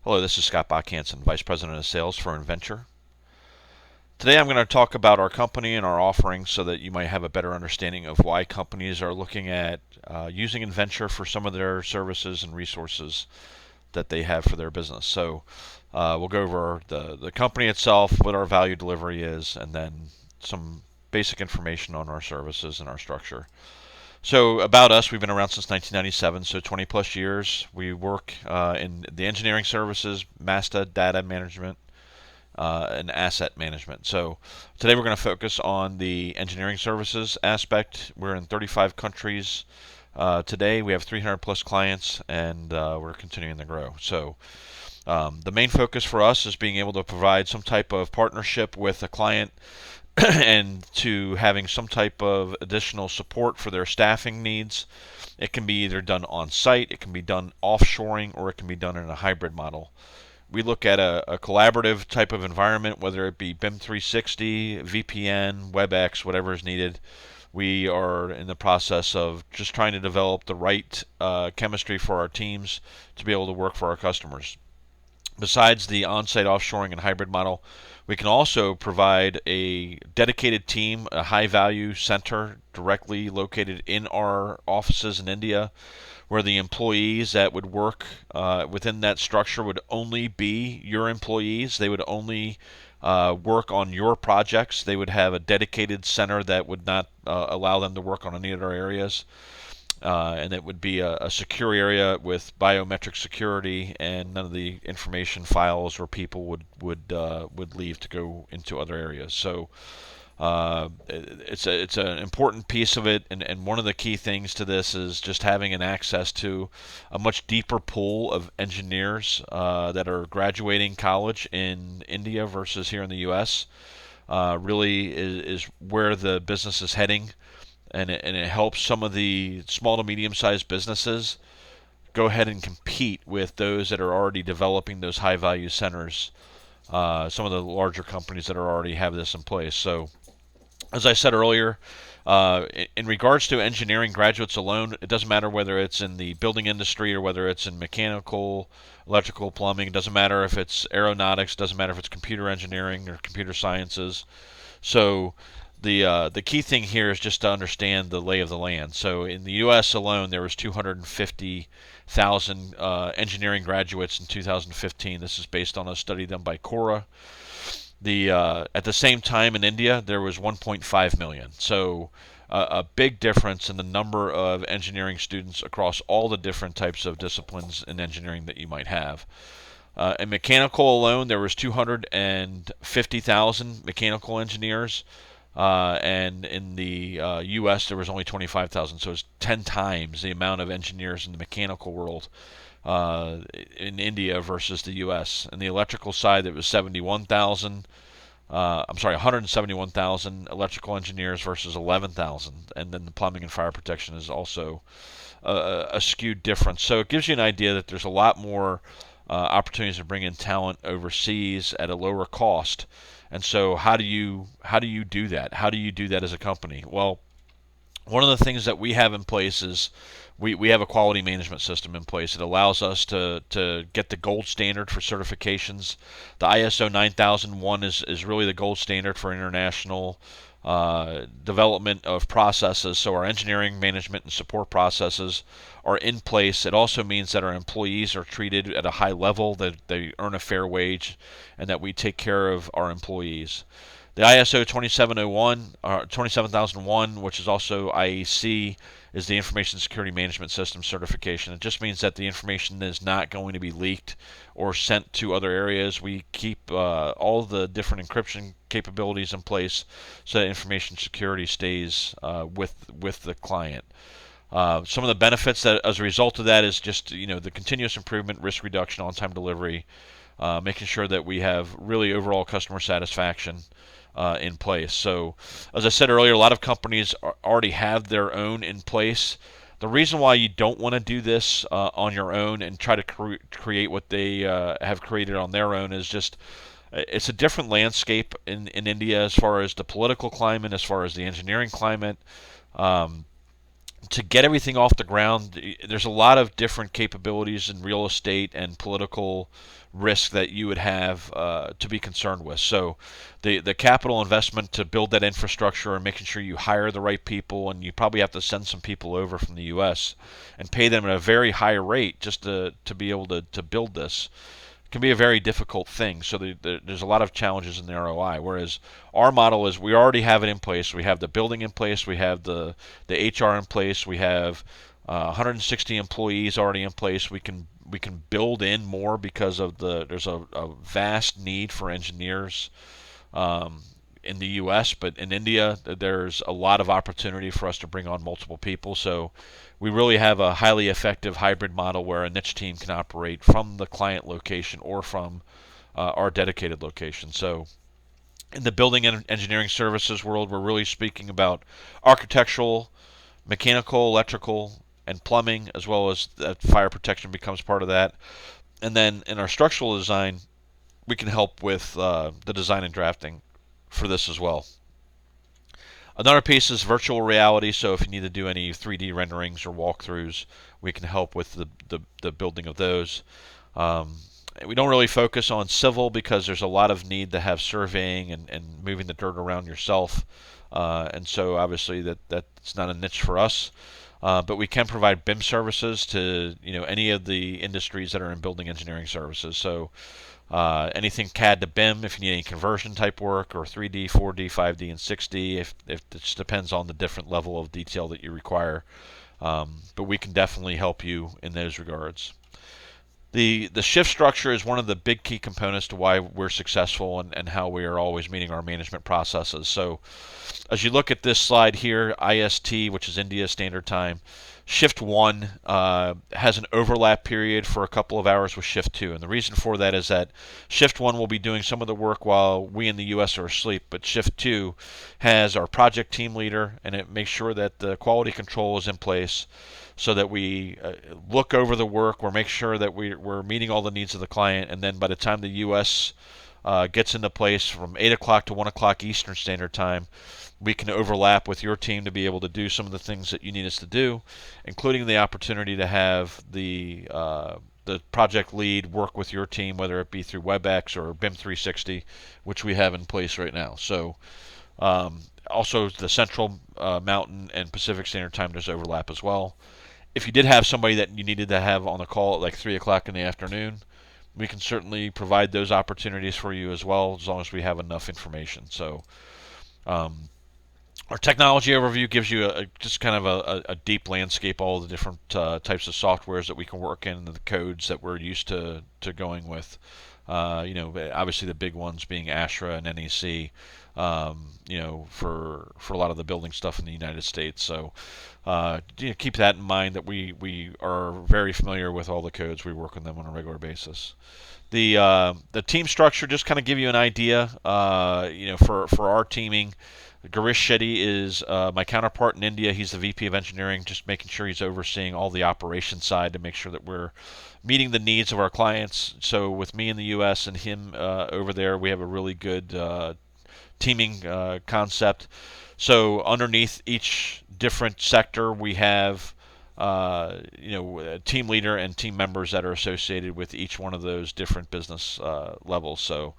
Hello, this is Scott Bach-Hansen, Vice President of Sales for Enventure. Today I'm going to talk about our company and our offerings so that you might have a better understanding of why companies are looking at using Enventure for some of their services and resources that they have for their business. So we'll go over the company itself, what our value delivery is, and then some basic information on our services and our structure. So about us, we've been around since 1997, so 20 plus years. We work in the engineering services, Masta, data management, and asset management. So today we're going to focus on the engineering services aspect. We're in 35 countries. Today we have 300 plus clients, and we're continuing to grow. So the main focus for us is being able to provide some type of partnership with a client and to having some type of additional support for their staffing needs. It can be either done on site, it can be done offshoring, or it can be done in a hybrid model. We look at a collaborative type of environment, whether it be BIM 360, VPN, WebEx, whatever is needed. We are in the process of just trying to develop the right chemistry for our teams to be able to work for our customers. Besides the on-site offshoring and hybrid model, we can also provide a dedicated team, a high-value center directly located in our offices in India, where the employees that would work within that structure would only be your employees. They would only work on your projects. They would have a dedicated center that would not allow them to work on any other areas. And it would be a secure area with biometric security, and none of the information files or people would leave to go into other areas. So it's an important piece of it, and one of the key things to this is just having an access to a much deeper pool of engineers that are graduating college in India versus here in the U.S. Really is where the business is heading. And it helps some of the small to medium-sized businesses go ahead and compete with those that are already developing those high-value centers. Some of the larger companies that already have this in place. So, as I said earlier, in regards to engineering graduates alone, it doesn't matter whether it's in the building industry or whether it's in mechanical, electrical, plumbing. It doesn't matter if it's aeronautics. It doesn't matter if it's computer engineering or computer sciences. So the key thing here is just to understand the lay of the land. So in the U.S. alone, there was 250,000 engineering graduates in 2015. This is based on a study done by Cora. At the same time in India, there was 1.5 million. So a big difference in the number of engineering students across all the different types of disciplines in engineering that you might have. In mechanical alone, there was 250,000 mechanical engineers. And in the U.S. there was only 25,000, so it's 10 times the amount of engineers in the mechanical world in India versus the U.S. In the electrical side, there was 171,000 electrical engineers versus 11,000, and then the plumbing and fire protection is also a skewed difference. So it gives you an idea that there's a lot more opportunities to bring in talent overseas at a lower cost. And so how do you do that? How do you do that as a company? Well, one of the things that we have in place is we have a quality management system in place. It allows us to get the gold standard for certifications. The ISO 9001 is really the gold standard for international development of processes. So our engineering, management, and support processes are in place. It also means that our employees are treated at a high level, that they earn a fair wage, and that we take care of our employees. The ISO 27001, which is also IEC, is the Information Security Management System certification. It just means that the information is not going to be leaked or sent to other areas. We keep all the different encryption capabilities in place so that information security stays with the client. Some of the benefits that as a result of that is just the continuous improvement, risk reduction, on-time delivery, making sure that we have really overall customer satisfaction in place. So, as I said earlier, a lot of companies already have their own in place. The reason why you don't want to do this on your own and try to create what they have created on their own is just it's a different landscape in India as far as the political climate, as far as the engineering climate. to get everything off the ground, there's a lot of different capabilities in real estate and political risk that you would have to be concerned with. So the capital investment to build that infrastructure and making sure you hire the right people, and you probably have to send some people over from the U.S. and pay them at a very high rate just to be able to build this, can be a very difficult thing. So there's a lot of challenges in the ROI. Whereas our model is we already have it in place. We have the building in place. We have the HR in place. We have 160 employees already in place. We can build in more because of there's a vast need for engineers in the U.S., but in India, there's a lot of opportunity for us to bring on multiple people. So we really have a highly effective hybrid model where a niche team can operate from the client location or from our dedicated location. So in the building and engineering services world, we're really speaking about architectural, mechanical, electrical, and plumbing, as well as fire protection becomes part of that. And then in our structural design, we can help with the design and drafting for this as well. Another piece is virtual reality. So if you need to do any 3D renderings or walkthroughs, we can help with the building of those. We don't really focus on civil because there's a lot of need to have surveying and moving the dirt around yourself. And so obviously that's not a niche for us. But we can provide BIM services to any of the industries that are in building engineering services. So anything CAD to BIM, if you need any conversion type work, or 3D, 4D, 5D, and 6D, if it just depends on the different level of detail that you require. But we can definitely help you in those regards. The shift structure is one of the big key components to why we're successful and how we are always meeting our management processes. So as you look at this slide here, IST, which is India Standard Time, Shift 1 has an overlap period for a couple of hours with Shift 2. And the reason for that is that Shift 1 will be doing some of the work while we in the U.S. are asleep, but Shift 2 has our project team leader, and it makes sure that the quality control is in place so that we look over the work, we'll make sure that we're meeting all the needs of the client, and then by the time the U.S. Gets into place from 8 o'clock to 1 o'clock Eastern Standard Time, we can overlap with your team to be able to do some of the things that you need us to do, including the opportunity to have the project lead work with your team, whether it be through WebEx or BIM 360, which we have in place right now. So also the Central Mountain and Pacific Standard Time, there's overlap as well. If you did have somebody that you needed to have on the call at like 3 o'clock in the afternoon, we can certainly provide those opportunities for you as well, as long as we have enough information. So our technology overview gives you just kind of a deep landscape, all the different types of softwares that we can work in, and the codes that we're used to going with. Obviously the big ones being ASHRA and NEC, for a lot of the building stuff in the United States. So keep that in mind, that we are very familiar with all the codes. We work with them on a regular basis. The team structure, just kind of give you an idea. For our teaming, Girish Shetty is my counterpart in India. He's the VP of Engineering, just making sure he's overseeing all the operations side to make sure that we're meeting the needs of our clients. So with me in the U.S. and him over there, we have a really good teaming concept. So underneath each different sector, we have a team leader and team members that are associated with each one of those different business levels. So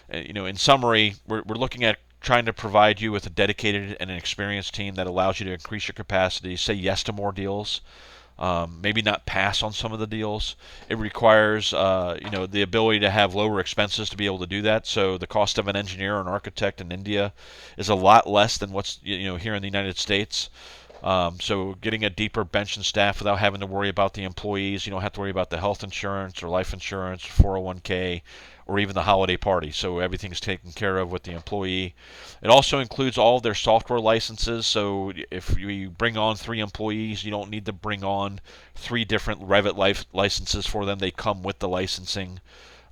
in summary, we're looking at trying to provide you with a dedicated and an experienced team that allows you to increase your capacity, say yes to more deals, maybe not pass on some of the deals. It requires the ability to have lower expenses to be able to do that. So the cost of an engineer or an architect in India is a lot less than what's here in the United States. So getting a deeper bench and staff without having to worry about the employees. You don't have to worry about the health insurance or life insurance, 401k, or even the holiday party. So everything's taken care of with the employee. It also includes all of their software licenses. So if you bring on 3 employees, you don't need to bring on 3 different Revit licenses for them. They come with the licensing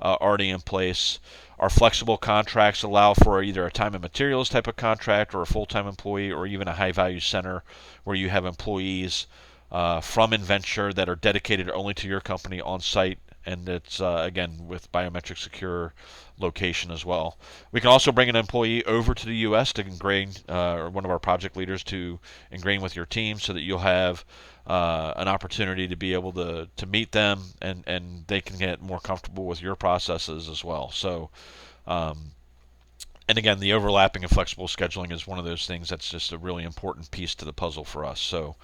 already in place. Our flexible contracts allow for either a time and materials type of contract, or a full-time employee, or even a high-value center where you have employees from Enventure that are dedicated only to your company on site and it's again with biometric secure location as well. We can also bring an employee over to the U.S. to ingrain, or one of our project leaders to ingrain with your team, so that you'll have an opportunity to be able to meet them, and they can get more comfortable with your processes as well. So. And again, the overlapping and flexible scheduling is one of those things that's just a really important piece to the puzzle for us. So,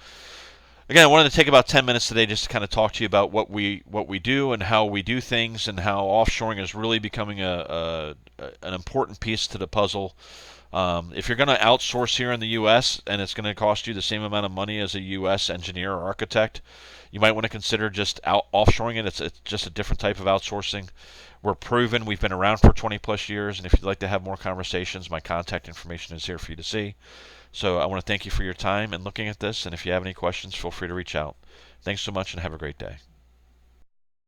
again, I wanted to take about 10 minutes today just to kind of talk to you about what we do and how we do things, and how offshoring is really becoming an important piece to the puzzle. If you're going to outsource here in the U.S. and it's going to cost you the same amount of money as a U.S. engineer or architect, you might want to consider just offshoring it. It's just a different type of outsourcing. We're proven. We've been around for 20 plus years, and if you'd like to have more conversations, my contact information is here for you to see. So I want to thank you for your time and looking at this, and if you have any questions, feel free to reach out. Thanks so much and have a great day.